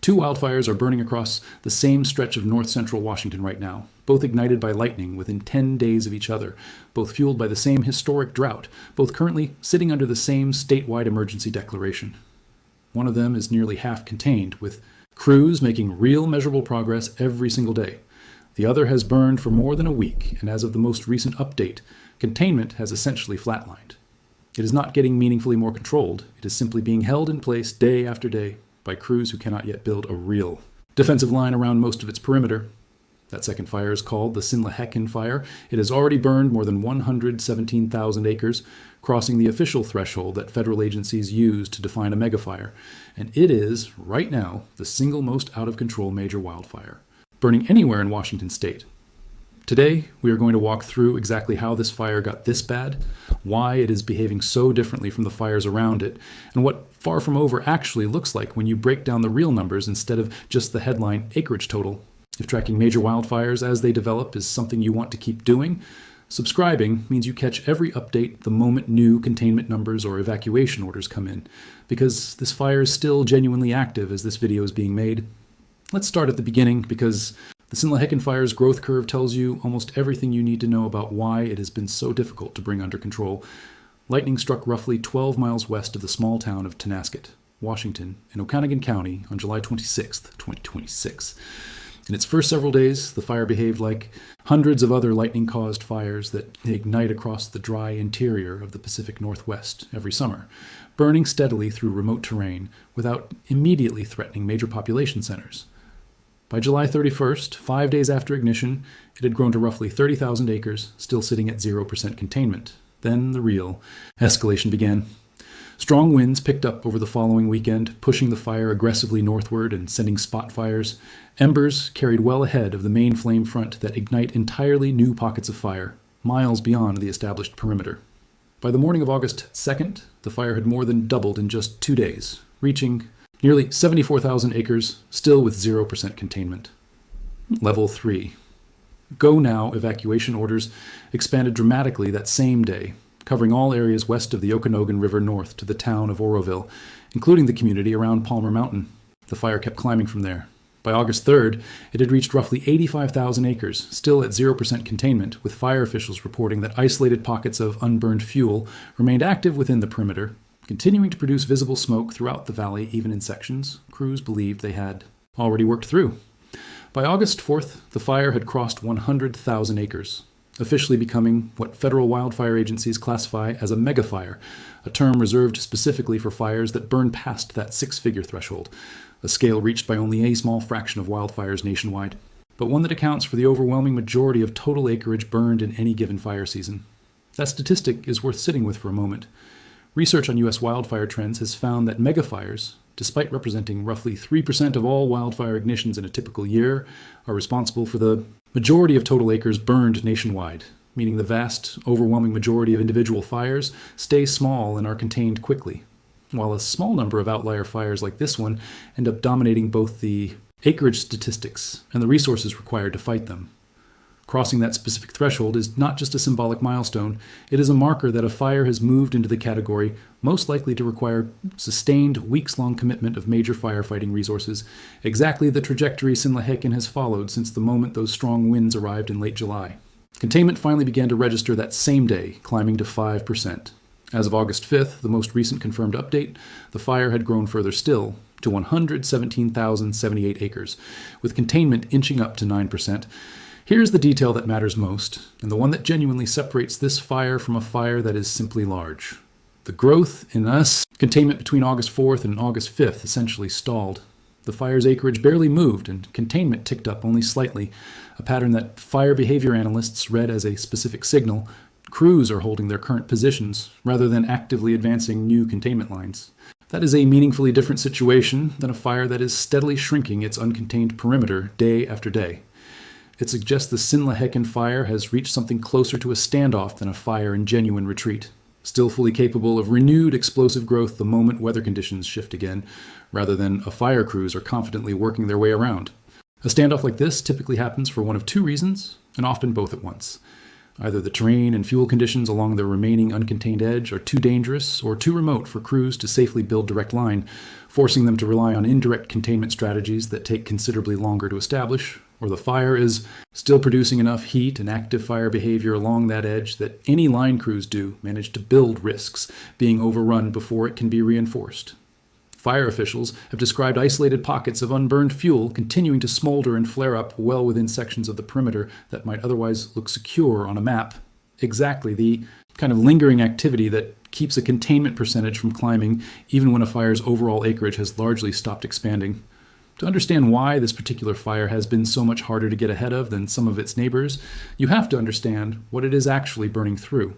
Two wildfires are burning across the same stretch of north-central Washington right now, both ignited by lightning within 10 days of each other, both fueled by the same historic drought, both currently sitting under the same statewide emergency declaration. One of them is nearly half contained, with crews making real measurable progress every single day. The other has burned for more than a week, and as of the most recent update, containment has essentially flatlined. It is not getting meaningfully more controlled. It is simply being held in place day after day by crews who cannot yet build a real defensive line around most of its perimeter. That second fire is called the Sinlahekin fire. It has already burned more than 117,000 acres, crossing the official threshold that federal agencies use to define a megafire. And it is, right now, the single most out-of-control major wildfire, burning anywhere in Washington state. Today, we are going to walk through exactly how this fire got this bad, why it is behaving so differently from the fires around it, and what far from over actually looks like when you break down the real numbers instead of just the headline acreage total. If tracking major wildfires as they develop is something you want to keep doing, subscribing means you catch every update the moment new containment numbers or evacuation orders come in, because this fire is still genuinely active as this video is being made. Let's start at the beginning, because the Sinlahekin fire's growth curve tells you almost everything you need to know about why it has been so difficult to bring under control. Lightning struck roughly 12 miles west of the small town of Tonasket, Washington, in Okanogan County on July 26, 2026. In its first several days, the fire behaved like hundreds of other lightning-caused fires that ignite across the dry interior of the Pacific Northwest every summer, burning steadily through remote terrain without immediately threatening major population centers. By July 31st, 5 days after ignition, it had grown to roughly 30,000 acres, still sitting at 0% containment. Then the real escalation began. Strong winds picked up over the following weekend, pushing the fire aggressively northward and sending spot fires. Embers carried well ahead of the main flame front that ignite entirely new pockets of fire, miles beyond the established perimeter. By the morning of August 2nd, the fire had more than doubled in just 2 days, reaching nearly 74,000 acres, still with 0% containment. Level 3. Go now evacuation orders expanded dramatically that same day, covering all areas west of the Okanogan River north to the town of Oroville, including the community around Palmer Mountain. The fire kept climbing from there. By August 3rd, it had reached roughly 85,000 acres, still at 0% containment, with fire officials reporting that isolated pockets of unburned fuel remained active within the perimeter, continuing to produce visible smoke throughout the valley, even in sections crews believed they had already worked through. By August 4th, the fire had crossed 100,000 acres, officially becoming what federal wildfire agencies classify as a megafire, a term reserved specifically for fires that burn past that six-figure threshold, a scale reached by only a small fraction of wildfires nationwide, but one that accounts for the overwhelming majority of total acreage burned in any given fire season. That statistic is worth sitting with for a moment. Research on U.S. wildfire trends has found that megafires, despite representing roughly 3% of all wildfire ignitions in a typical year, are responsible for the majority of total acres burned nationwide, meaning the vast, overwhelming majority of individual fires stay small and are contained quickly, while a small number of outlier fires like this one end up dominating both the acreage statistics and the resources required to fight them. Crossing that specific threshold is not just a symbolic milestone, it is a marker that a fire has moved into the category most likely to require sustained, weeks-long commitment of major firefighting resources, exactly the trajectory Sinlahekin has followed since the moment those strong winds arrived in late July. Containment finally began to register that same day, climbing to 5%. As of August 5th, the most recent confirmed update, the fire had grown further still, to 117,078 acres, with containment inching up to 9%. Here's the detail that matters most, and the one that genuinely separates this fire from a fire that is simply large. The growth in containment between August 4th and August 5th essentially stalled. The fire's acreage barely moved, and containment ticked up only slightly, a pattern that fire behavior analysts read as a specific signal. Crews are holding their current positions, rather than actively advancing new containment lines. That is a meaningfully different situation than a fire that is steadily shrinking its uncontained perimeter day after day. It suggests the Sinlahekin fire has reached something closer to a standoff than a fire in genuine retreat, still fully capable of renewed explosive growth the moment weather conditions shift again, rather than a fire crews are confidently working their way around. A standoff like this typically happens for one of two reasons, and often both at once. Either the terrain and fuel conditions along the remaining uncontained edge are too dangerous or too remote for crews to safely build direct line, forcing them to rely on indirect containment strategies that take considerably longer to establish, or the fire is still producing enough heat and active fire behavior along that edge that any line crews do manage to build risks being overrun before it can be reinforced. Fire officials have described isolated pockets of unburned fuel continuing to smolder and flare up well within sections of the perimeter that might otherwise look secure on a map. Exactly the kind of lingering activity that keeps a containment percentage from climbing even when a fire's overall acreage has largely stopped expanding. To understand why this particular fire has been so much harder to get ahead of than some of its neighbors, you have to understand what it is actually burning through.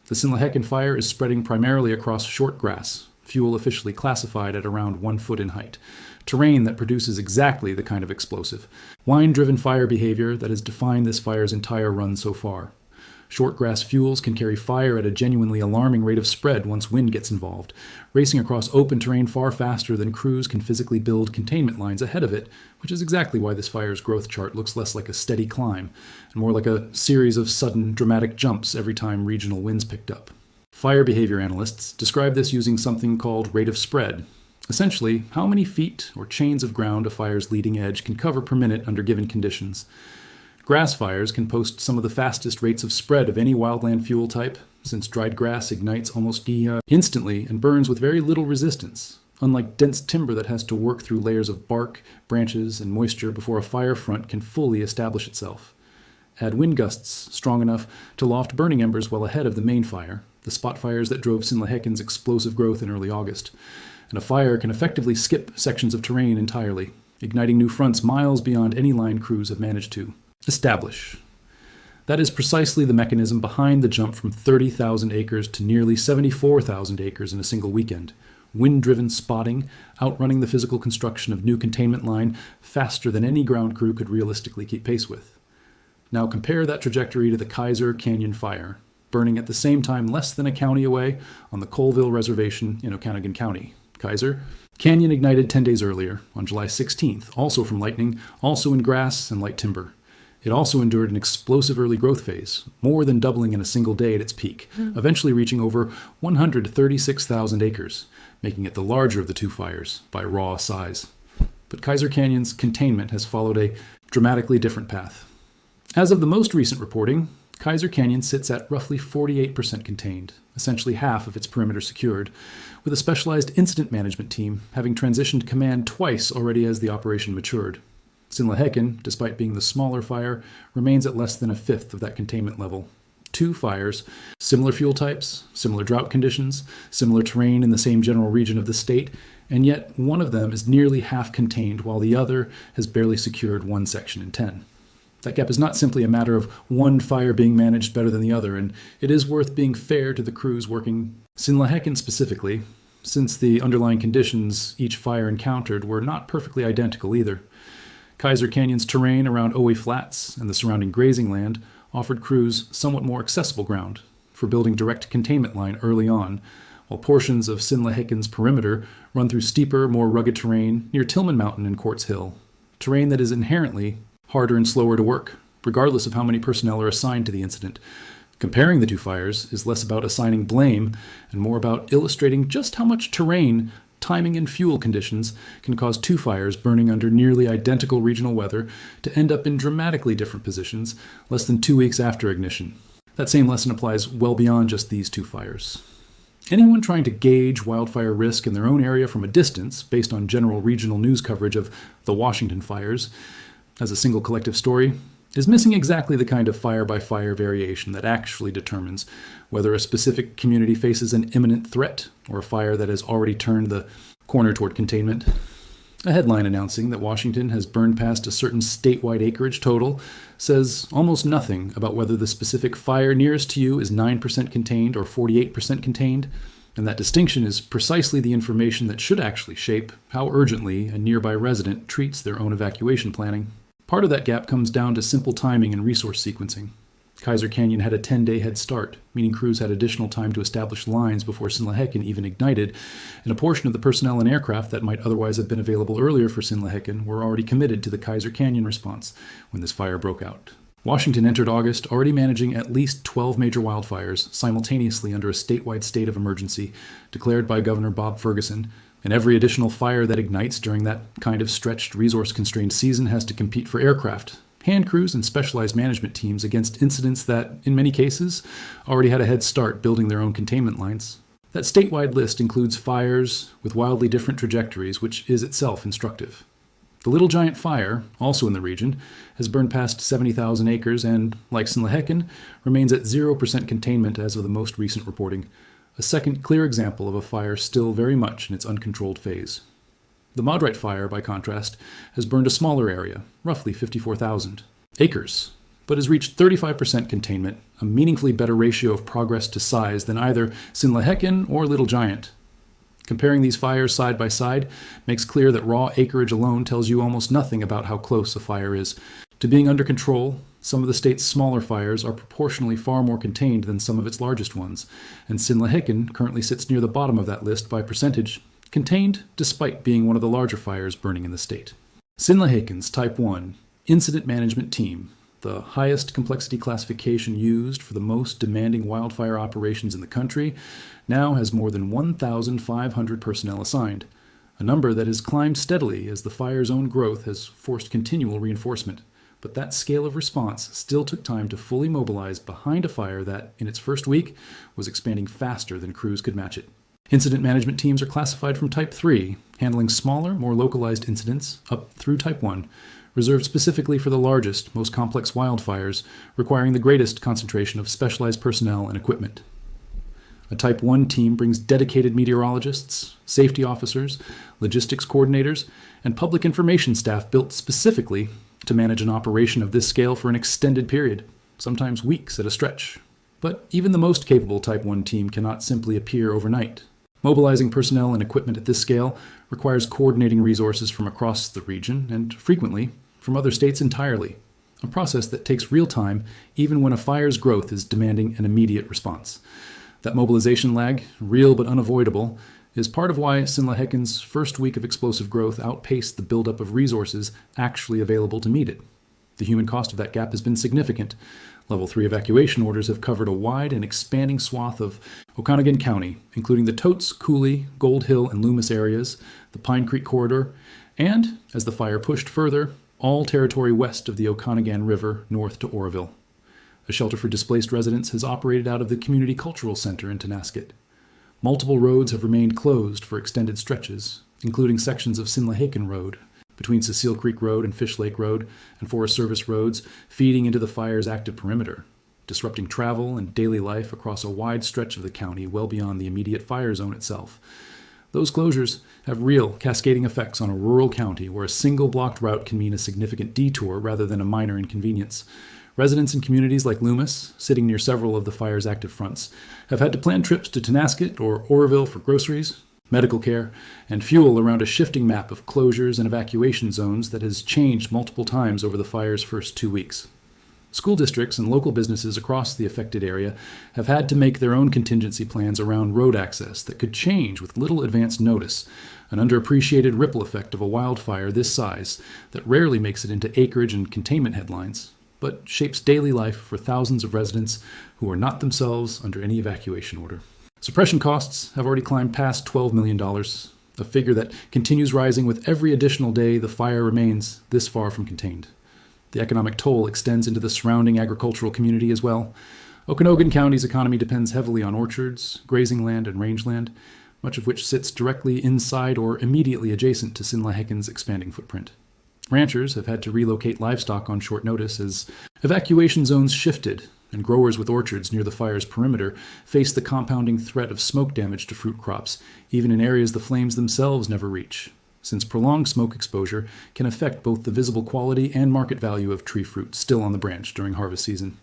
The Sinlahekin fire is spreading primarily across short grass, fuel officially classified at around 1 foot in height, terrain that produces exactly the kind of explosive, wind-driven fire behavior that has defined this fire's entire run so far. Short grass fuels can carry fire at a genuinely alarming rate of spread once wind gets involved, racing across open terrain far faster than crews can physically build containment lines ahead of it, which is exactly why this fire's growth chart looks less like a steady climb, and more like a series of sudden, dramatic jumps every time regional winds picked up. Fire behavior analysts describe this using something called rate of spread, essentially how many feet or chains of ground a fire's leading edge can cover per minute under given conditions. Grass fires can post some of the fastest rates of spread of any wildland fuel type, since dried grass ignites almost instantly and burns with very little resistance, unlike dense timber that has to work through layers of bark, branches, and moisture before a fire front can fully establish itself. Add wind gusts strong enough to loft burning embers well ahead of the main fire, the spot fires that drove Sinlahekin's explosive growth in early August, and a fire can effectively skip sections of terrain entirely, igniting new fronts miles beyond any line crews have managed to establish. That is precisely the mechanism behind the jump from 30,000 acres to nearly 74,000 acres in a single weekend. Wind-driven spotting, outrunning the physical construction of new containment line faster than any ground crew could realistically keep pace with. Now compare that trajectory to the Kaiser Canyon fire, burning at the same time less than a county away on the Colville Reservation in Okanogan County. Kaiser Canyon ignited 10 days earlier, on July 16th, also from lightning, also in grass and light timber. It also endured an explosive early growth phase, more than doubling in a single day at its peak, eventually reaching over 136,000 acres, making it the larger of the two fires by raw size. But Kaiser Canyon's containment has followed a dramatically different path. As of the most recent reporting, Kaiser Canyon sits at roughly 48% contained, essentially half of its perimeter secured, with a specialized incident management team having transitioned command twice already as the operation matured. Sinlahekin, despite being the smaller fire, remains at less than a fifth of that containment level. Two fires, similar fuel types, similar drought conditions, similar terrain in the same general region of the state, and yet one of them is nearly half contained while the other has barely secured one section in 10. That gap is not simply a matter of one fire being managed better than the other, and it is worth being fair to the crews working Sinlahekin specifically, since the underlying conditions each fire encountered were not perfectly identical either. Kaiser Canyon's terrain around Owe Flats and the surrounding grazing land offered crews somewhat more accessible ground for building direct containment line early on, while portions of Sinlahekin's perimeter run through steeper, more rugged terrain near Tillman Mountain and Quartz Hill, terrain that is inherently harder and slower to work, regardless of how many personnel are assigned to the incident. Comparing the two fires is less about assigning blame and more about illustrating just how much terrain, timing, and fuel conditions can cause two fires burning under nearly identical regional weather to end up in dramatically different positions less than 2 weeks after ignition. That same lesson applies well beyond just these two fires. Anyone trying to gauge wildfire risk in their own area from a distance, based on general regional news coverage of the Washington fires, as a single collective story, is missing exactly the kind of fire-by-fire variation that actually determines whether a specific community faces an imminent threat or a fire that has already turned the corner toward containment. A headline announcing that Washington has burned past a certain statewide acreage total says almost nothing about whether the specific fire nearest to you is 9% contained or 48% contained, and that distinction is precisely the information that should actually shape how urgently a nearby resident treats their own evacuation planning. Part of that gap comes down to simple timing and resource sequencing. Kaiser Canyon had a 10-day head start, meaning crews had additional time to establish lines before Sinlahekin even ignited, and a portion of the personnel and aircraft that might otherwise have been available earlier for Sinlahekin were already committed to the Kaiser Canyon response when this fire broke out. Washington entered August already managing at least 12 major wildfires simultaneously under a statewide state of emergency declared by Governor Bob Ferguson, and every additional fire that ignites during that kind of stretched, resource-constrained season has to compete for aircraft, hand crews, and specialized management teams against incidents that, in many cases, already had a head start building their own containment lines. That statewide list includes fires with wildly different trajectories, which is itself instructive. The Little Giant Fire, also in the region, has burned past 70,000 acres and, like Sinlahekin, remains at 0% containment as of the most recent reporting, a second clear example of a fire still very much in its uncontrolled phase. The Maudrite Fire, by contrast, has burned a smaller area, roughly 54,000 acres, but has reached 35% containment, a meaningfully better ratio of progress to size than either Sinlahekin or Little Giant. Comparing these fires side by side makes clear that raw acreage alone tells you almost nothing about how close a fire is. To being under control, some of the state's smaller fires are proportionally far more contained than some of its largest ones, and Sinlahekin currently sits near the bottom of that list by percentage, contained despite being one of the larger fires burning in the state. Sinlahekin's Type 1 Incident Management Team, the highest complexity classification used for the most demanding wildfire operations in the country, now has more than 1,500 personnel assigned, a number that has climbed steadily as the fire's own growth has forced continual reinforcement. But that scale of response still took time to fully mobilize behind a fire that, in its first week, was expanding faster than crews could match it. Incident management teams are classified from Type 3, handling smaller, more localized incidents, up through Type 1, reserved specifically for the largest, most complex wildfires, requiring the greatest concentration of specialized personnel and equipment. A Type 1 team brings dedicated meteorologists, safety officers, logistics coordinators, and public information staff built specifically to manage an operation of this scale for an extended period, sometimes weeks at a stretch. But even the most capable Type 1 team cannot simply appear overnight. Mobilizing personnel and equipment at this scale requires coordinating resources from across the region and, frequently, from other states entirely, a process that takes real time even when a fire's growth is demanding an immediate response. That mobilization lag, real but unavoidable, is part of why Sinlahekin's first week of explosive growth outpaced the buildup of resources actually available to meet it. The human cost of that gap has been significant. Level 3 evacuation orders have covered a wide and expanding swath of Okanogan County, including the Totes, Cooley, Gold Hill, and Loomis areas, the Pine Creek corridor, and, as the fire pushed further, all territory west of the Okanogan River north to Oroville. A shelter for displaced residents has operated out of the Community Cultural Center in Tonasket. Multiple roads have remained closed for extended stretches, including sections of Sinlahekin Road, between Cecile Creek Road and Fish Lake Road, and Forest Service roads feeding into the fire's active perimeter, disrupting travel and daily life across a wide stretch of the county well beyond the immediate fire zone itself. Those closures have real cascading effects on a rural county where a single blocked route can mean a significant detour rather than a minor inconvenience. Residents in communities like Loomis, sitting near several of the fire's active fronts, have had to plan trips to Tonasket or Oroville for groceries, medical care, and fuel around a shifting map of closures and evacuation zones that has changed multiple times over the fire's first 2 weeks. School districts and local businesses across the affected area have had to make their own contingency plans around road access that could change with little advance notice, an underappreciated ripple effect of a wildfire this size that rarely makes it into acreage and containment headlines, but shapes daily life for thousands of residents who are not themselves under any evacuation order. Suppression costs have already climbed past $12 million, a figure that continues rising with every additional day the fire remains this far from contained. The economic toll extends into the surrounding agricultural community as well. Okanogan County's economy depends heavily on orchards, grazing land, and rangeland, much of which sits directly inside or immediately adjacent to Sinlahekin's expanding footprint. Ranchers have had to relocate livestock on short notice as evacuation zones shifted, and growers with orchards near the fire's perimeter face the compounding threat of smoke damage to fruit crops, even in areas the flames themselves never reach, since prolonged smoke exposure can affect both the visible quality and market value of tree fruit still on the branch during harvest season.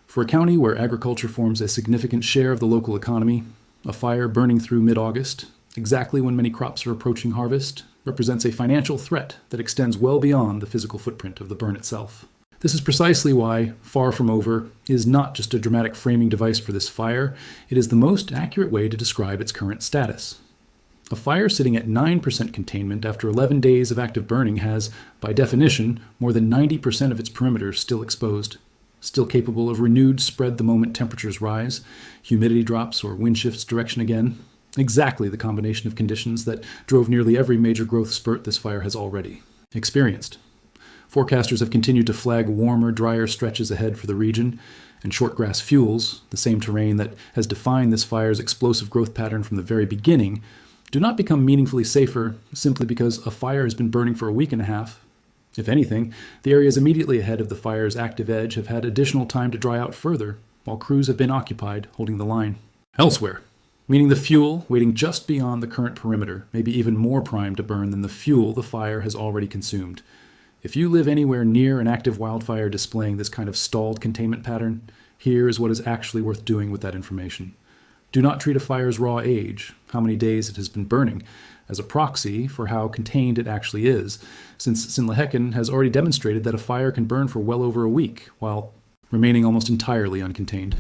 For a county where agriculture forms a significant share of the local economy, a fire burning through mid-August, exactly when many crops are approaching harvest, represents a financial threat that extends well beyond the physical footprint of the burn itself. This is precisely why Far From Over is not just a dramatic framing device for this fire, it is the most accurate way to describe its current status. A fire sitting at 9% containment after 11 days of active burning has, by definition, more than 90% of its perimeter still exposed. still capable of renewed spread the moment temperatures rise, humidity drops, or wind shifts direction again. Exactly the combination of conditions that drove nearly every major growth spurt this fire has already experienced. Forecasters have continued to flag warmer, drier stretches ahead for the region, and shortgrass fuels, the same terrain that has defined this fire's explosive growth pattern from the very beginning, do not become meaningfully safer simply because a fire has been burning for a week and a half. If anything, the areas immediately ahead of the fire's active edge have had additional time to dry out further, while crews have been occupied holding the line. Elsewhere, meaning the fuel waiting just beyond the current perimeter may be even more primed to burn than the fuel the fire has already consumed. If you live anywhere near an active wildfire displaying this kind of stalled containment pattern, here is what is actually worth doing with that information. Do not treat a fire's raw age, how many days it has been burning, as a proxy for how contained it actually is, since Sinlahekin has already demonstrated that a fire can burn for well over a week, while remaining almost entirely uncontained.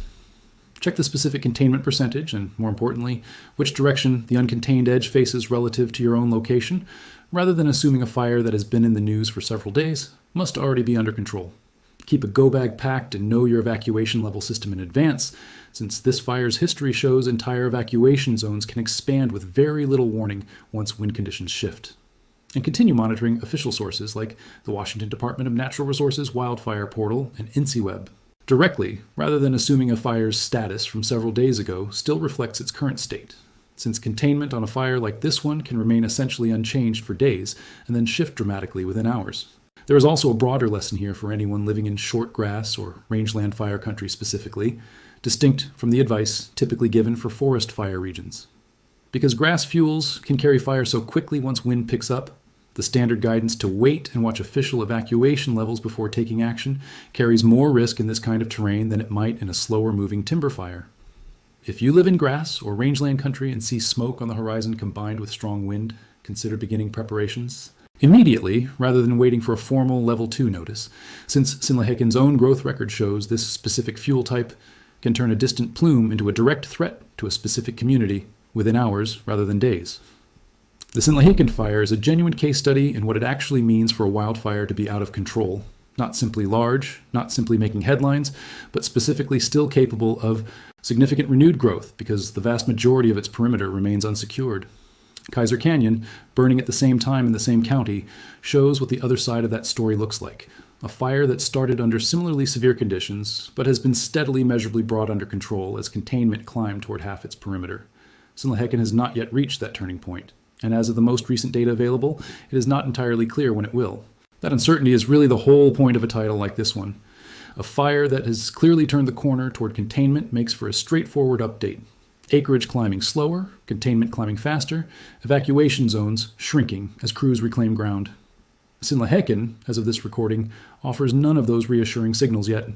Check the specific containment percentage, and more importantly, which direction the uncontained edge faces relative to your own location, rather than assuming a fire that has been in the news for several days must already be under control. Keep a go bag packed and know your evacuation level system in advance, since this fire's history shows entire evacuation zones can expand with very little warning once wind conditions shift. And continue monitoring official sources like the Washington Department of Natural Resources Wildfire Portal and INCIWeb directly, rather than assuming a fire's status from several days ago still reflects its current state, since containment on a fire like this one can remain essentially unchanged for days and then shift dramatically within hours. There is also a broader lesson here for anyone living in short grass or rangeland fire country specifically, distinct from the advice typically given for forest fire regions. Because grass fuels can carry fire so quickly once wind picks up, the standard guidance to wait and watch official evacuation levels before taking action carries more risk in this kind of terrain than it might in a slower moving timber fire. If you live in grass or rangeland country and see smoke on the horizon combined with strong wind, consider beginning preparations immediately rather than waiting for a formal level 2 notice, since Sinlahekin's own growth record shows this specific fuel type can turn a distant plume into a direct threat to a specific community within hours rather than days. The Sinlahekin fire is a genuine case study in what it actually means for a wildfire to be out of control, not simply large, not simply making headlines, but specifically still capable of significant renewed growth because the vast majority of its perimeter remains unsecured. Kaiser Canyon, burning at the same time in the same county, shows what the other side of that story looks like. A fire that started under similarly severe conditions, but has been steadily measurably brought under control as containment climbed toward half its perimeter. Sinlahekin has not yet reached that turning point, and as of the most recent data available, it is not entirely clear when it will. That uncertainty is really the whole point of a title like this one. A fire that has clearly turned the corner toward containment makes for a straightforward update. Acreage climbing slower, containment climbing faster, evacuation zones shrinking as crews reclaim ground. Sinlahekin, as of this recording, offers none of those reassuring signals yet.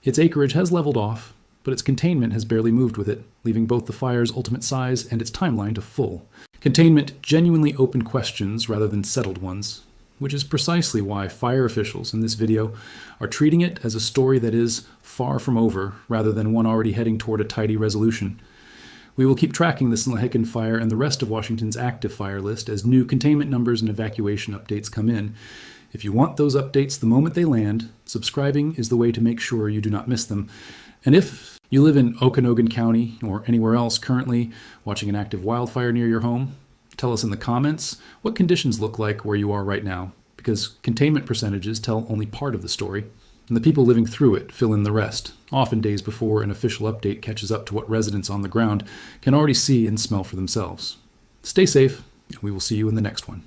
Its acreage has leveled off, but its containment has barely moved with it, leaving both the fire's ultimate size and its timeline to full. Containment genuinely open questions rather than settled ones, which is precisely why fire officials in this video are treating it as a story that is far from over rather than one already heading toward a tidy resolution. We will keep tracking the Sinlahekin fire and the rest of Washington's active fire list as new containment numbers and evacuation updates come in. If you want those updates the moment they land, subscribing is the way to make sure you do not miss them. And if you live in Okanogan County or anywhere else currently watching an active wildfire near your home, tell us in the comments what conditions look like where you are right now, because containment percentages tell only part of the story, and the people living through it fill in the rest, often days before an official update catches up to what residents on the ground can already see and smell for themselves. Stay safe, and we will see you in the next one.